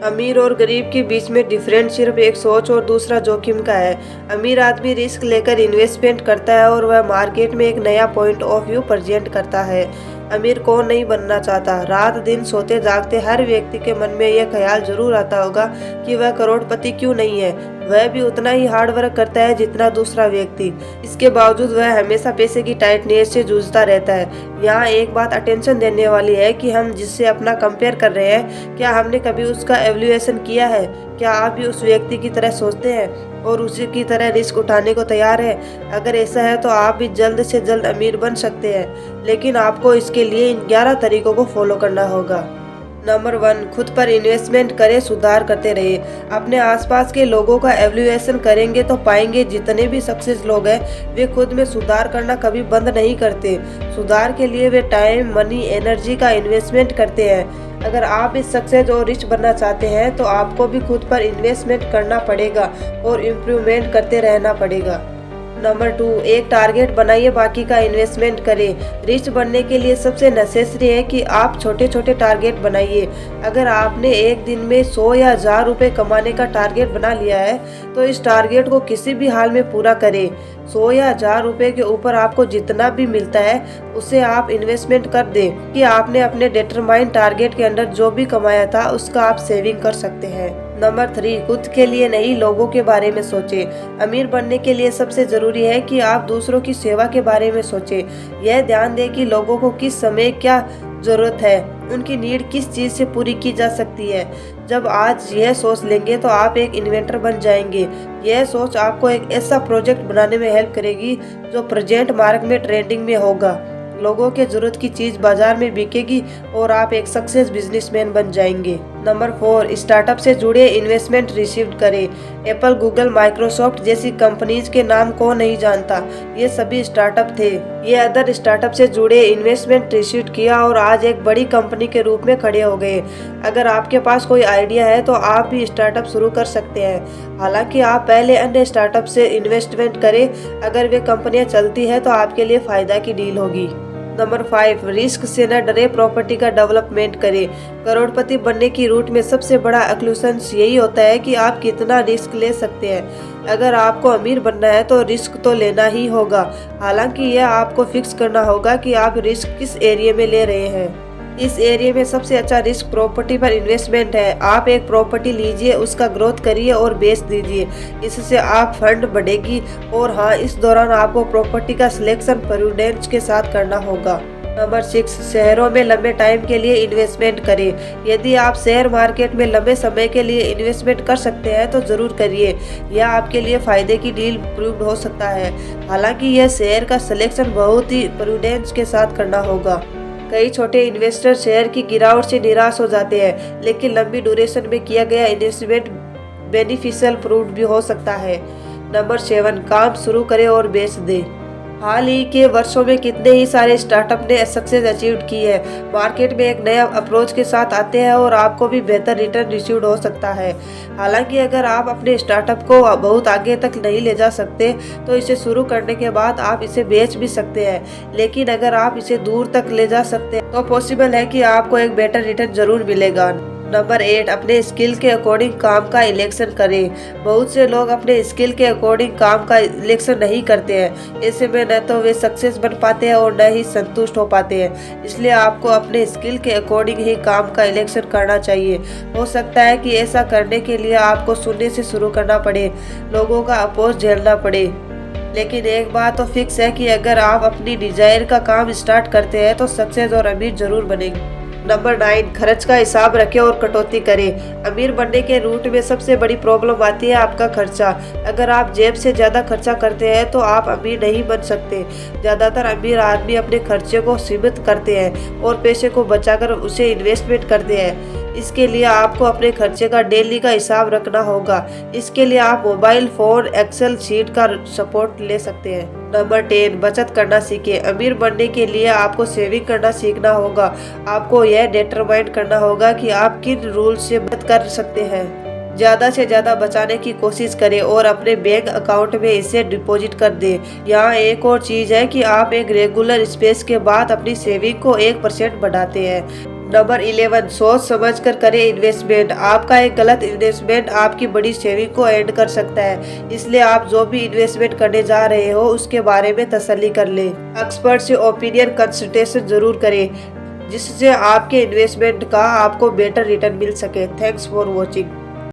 अमीर और गरीब के बीच में डिफरेंस सिर्फ एक सोच और दूसरा जोखिम का है। अमीर आदमी रिस्क लेकर इन्वेस्टमेंट करता है और वह मार्केट में एक नया पॉइंट ऑफ व्यू प्रेजेंट करता है। अमीर कौन नहीं बनना चाहता। रात दिन सोते जागते हर व्यक्ति के मन में यह ख्याल जरूर आता होगा कि वह करोड़पति क्यों नहीं है। वह भी उतना ही हार्ड वर्क करता है जितना दूसरा व्यक्ति। इसके बावजूद वह हमेशा पैसे की टाइटनेस से जूझता रहता है। यहाँ एक बात अटेंशन देने वाली है कि हम जिससे अपना कंपेयर कर रहे हैं, क्या हमने कभी उसका एवल्यूएशन किया है? क्या आप भी उस व्यक्ति की तरह सोचते हैं और उसी की तरह रिस्क उठाने को तैयार है? अगर ऐसा है तो आप भी जल्द से जल्द अमीर बन सकते हैं, लेकिन आपको इसके लिए इन 11 तरीकों को फॉलो करना होगा। नंबर 1, खुद पर इन्वेस्टमेंट करें, सुधार करते रहिए। अपने आसपास के लोगों का एवल्यूएशन करेंगे तो पाएंगे जितने भी सक्सेस लोग हैं वे खुद में सुधार करना कभी बंद नहीं करते। सुधार के लिए वे टाइम, मनी, एनर्जी का इन्वेस्टमेंट करते हैं। अगर आप इस सक्सेस और रिच बनना चाहते हैं तो आपको भी खुद पर इन्वेस्टमेंट करना पड़ेगा और इम्प्रूवमेंट करते रहना पड़ेगा। नंबर 2, एक टारगेट बनाइए, बाकी का इन्वेस्टमेंट करें। रिच बनने के लिए सबसे नेसेसरी है कि आप छोटे छोटे टारगेट बनाइए। अगर आपने एक दिन में 100 या 1000 रुपये कमाने का टारगेट बना लिया है तो इस टारगेट को किसी भी हाल में पूरा करें। 100 या 1000 रुपये के ऊपर आपको जितना भी मिलता है उसे आप इन्वेस्टमेंट कर दें कि आपने अपने डिटरमाइंड टारगेट के अंदर जो भी कमाया था उसका आप सेविंग कर सकते हैं। नंबर 3, खुद के लिए नहीं, लोगों के बारे में सोचें। अमीर बनने के लिए सबसे जरूरी है कि आप दूसरों की सेवा के बारे में सोचें। यह ध्यान दें कि लोगों को किस समय क्या जरूरत है, उनकी नीड किस चीज़ से पूरी की जा सकती है। जब आज यह सोच लेंगे तो आप एक इन्वेंटर बन जाएंगे। यह सोच आपको एक ऐसा प्रोजेक्ट बनाने में हेल्प करेगी जो प्रेजेंट मार्केट में ट्रेंडिंग में होगा। लोगों के जरूरत की चीज बाजार में बिकेगी और आप एक सक्सेस बिजनेसमैन बन जाएंगे। नंबर 4, स्टार्टअप से जुड़े इन्वेस्टमेंट रिसीव करें। एप्पल, गूगल, माइक्रोसॉफ्ट जैसी कंपनीज के नाम कौन नहीं जानता। ये सभी स्टार्टअप थे। ये अदर स्टार्टअप से जुड़े इन्वेस्टमेंट रिसीव किया और आज एक बड़ी कंपनी के रूप में खड़े हो गए। अगर आपके पास कोई आइडिया है तो आप भी स्टार्टअप शुरू कर सकते हैं। हालांकि आप पहले अन्य स्टार्टअप से इन्वेस्टमेंट करें। अगर वे कंपनियां चलती है तो आपके लिए फायदा की डील होगी। नंबर 5, रिस्क से न डरे, प्रॉपर्टी का डेवलपमेंट करें। करोड़पति बनने की रूट में सबसे बड़ा एक्लूशन यही होता है कि आप कितना रिस्क ले सकते हैं। अगर आपको अमीर बनना है तो रिस्क तो लेना ही होगा। हालांकि यह आपको फिक्स करना होगा कि आप रिस्क किस एरिया में ले रहे हैं। इस एरिया में सबसे अच्छा रिस्क प्रॉपर्टी पर इन्वेस्टमेंट है। आप एक प्रॉपर्टी लीजिए, उसका ग्रोथ करिए और बेच दीजिए। इससे आप फंड बढ़ेगी। और हाँ, इस दौरान आपको प्रॉपर्टी का सिलेक्शन प्रूडेंस के साथ करना होगा। नंबर 6, शहरों में लंबे टाइम के लिए इन्वेस्टमेंट करें। यदि आप शेयर मार्केट में लंबे समय के लिए इन्वेस्टमेंट कर सकते हैं तो जरूर करिए। यह आपके लिए फायदे की डील प्रूव्ड हो सकता है। हालांकि यह शेयर का सिलेक्शन बहुत ही प्रूडेंस के साथ करना होगा। कई छोटे इन्वेस्टर शेयर की गिरावट से निराश हो जाते हैं, लेकिन लंबी ड्यूरेशन में किया गया इन्वेस्टमेंट बेनिफिशियल प्रूव्ड भी हो सकता है। नंबर 7, काम शुरू करें और बेच दें। हाल ही के वर्षों में कितने ही सारे स्टार्टअप ने सक्सेस अचीव की है। मार्केट में एक नया अप्रोच के साथ आते हैं और आपको भी बेहतर रिटर्न रिसीव्ड हो सकता है। हालांकि अगर आप अपने स्टार्टअप को बहुत आगे तक नहीं ले जा सकते तो इसे शुरू करने के बाद आप इसे बेच भी सकते हैं। लेकिन अगर आप इसे दूर तक ले जा सकते हैं तो पॉसिबल है कि आपको एक बेटर रिटर्न जरूर मिलेगा। नंबर 8, अपने स्किल के अकॉर्डिंग काम का इलेक्शन करें। बहुत से लोग अपने स्किल के अकॉर्डिंग काम का इलेक्शन नहीं करते हैं। ऐसे में न तो वे सक्सेस बन पाते हैं और न ही संतुष्ट हो पाते हैं। इसलिए आपको अपने स्किल के अकॉर्डिंग ही काम का इलेक्शन करना चाहिए। हो सकता है कि ऐसा करने के लिए आपको शून्य से शुरू करना पड़े, लोगों का अपोज झेलना पड़े। लेकिन एक बात तो फिक्स है कि अगर आप अपनी डिजायर का काम स्टार्ट करते हैं तो सक्सेस और अमीर जरूर बनेंगे। नंबर 9, खर्च का हिसाब रखें और कटौती करें। अमीर बनने के रूट में सबसे बड़ी प्रॉब्लम आती है आपका खर्चा। अगर आप जेब से ज़्यादा खर्चा करते हैं तो आप अमीर नहीं बन सकते। ज़्यादातर अमीर आदमी अपने खर्चे को सीमित करते हैं और पैसे को बचाकर उसे इन्वेस्टमेंट करते हैं। इसके लिए आपको अपने खर्चे का डेली का हिसाब रखना होगा। इसके लिए आप मोबाइल फोन, एक्सेल शीट का सपोर्ट ले सकते हैं। नंबर 10, बचत करना सीखें। अमीर बनने के लिए आपको सेविंग करना सीखना होगा। आपको यह डिटरमाइन करना होगा कि आप किन रूल्स से बचत कर सकते हैं। ज़्यादा से ज़्यादा बचाने की कोशिश करें और अपने बैंक अकाउंट में इसे डिपॉजिट कर दें। यहाँ एक और चीज़ है कि आप एक रेगुलर स्पेस के बाद अपनी सेविंग को 1% बढ़ाते हैं। नंबर 11, सोच समझ कर करें इन्वेस्टमेंट। आपका एक गलत इन्वेस्टमेंट आपकी बड़ी सेविंग को एंड कर सकता है, इसलिए आप जो भी इन्वेस्टमेंट करने जा रहे हो उसके बारे में तसल्ली कर लें। एक्सपर्ट से ओपिनियन कंसल्टेशन जरूर करें, जिससे आपके इन्वेस्टमेंट का आपको बेटर रिटर्न मिल सके। Thanks for watching.